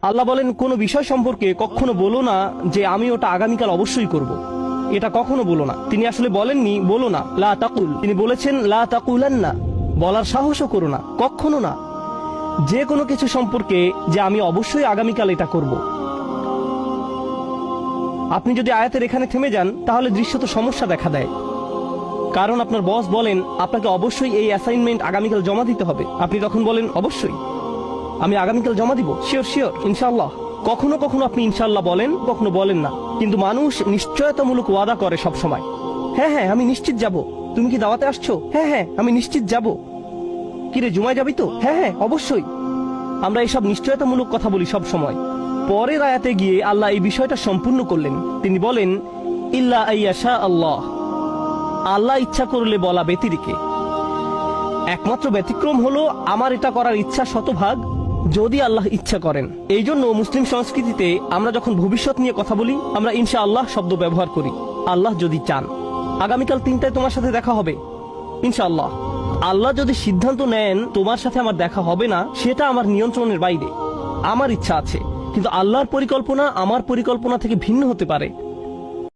আল্লাহ বলেন কোনো বিষয় সম্পর্কে কখনো বলো না যে আমি ওটা আগামীকাল অবশ্যই করব। এটা কখনো বলো না। তিনি আসলে বলেননি বলো না, লা তাকুল, তিনি বলেছেন লা তাকুলান্না, বলার সাহসও করো না, কখনো না যে কোনো কিছু সম্পর্কে যে আমি অবশ্যই আগামীকাল এটা করব। আপনি যদি আয়াতের এখানে থেমে যান তাহলে দৃশ্যত সমস্যা দেখা দেয়। কারণ আপনার বস বলেন আপনাকে অবশ্যই এই অ্যাসাইনমেন্ট আগামীকাল জমা দিতে হবে, আপনি তখন বলেন অবশ্যই আমি আগামীকাল জমা দিব, শিওর শিওর ইনশাআল্লাহ। কখনো কখনো আপনি ইনশাআল্লাহ বলেন, কখনো বলেন না। কিন্তু মানুষ নিশ্চয়তামূলক ওয়াদা করে সব সময়। হ্যাঁ হ্যাঁ আমি নিশ্চিত যাব। তুমি কি দাওয়াতে আসছো? হ্যাঁ হ্যাঁ আমি নিশ্চিত যাব। কিরে জুমায় যাবি তো? হ্যাঁ হ্যাঁ অবশ্যই। আমরা এইসব নিশ্চয়তামূলক কথা বলি সব সময়। পরের আয়াতে গিয়ে আল্লাহ এই বিষয়টা সম্পূর্ণ করলেন। তিনি বলেন ইল্লা আইয়াশা আল্লাহ, আল্লাহ ইচ্ছা করলে বলা ব্যতিরেকে। একমাত্র ব্যতিক্রম হলো আমার এটা করার ইচ্ছা শতভাগ যদি আল্লাহ ইচ্ছা করেন। এই জন্য মুসলিম সংস্কৃতিতে আমরা যখন ভবিষ্যৎ নিয়ে কথা বলি আমরা ইনশা আল্লাহ শব্দ ব্যবহার করি। আল্লাহ যদি চান আগামীকাল 3টায় তোমার সাথে দেখা হবে ইনশাআল্লাহ। আল্লাহ যদি সিদ্ধান্ত নেন তোমার সাথে আমার দেখা হবে না, সেটা আমার নিয়ন্ত্রণের বাইরে। আমার ইচ্ছা আছে, কিন্তু আল্লাহর পরিকল্পনা আমার পরিকল্পনা থেকে ভিন্ন হতে পারে।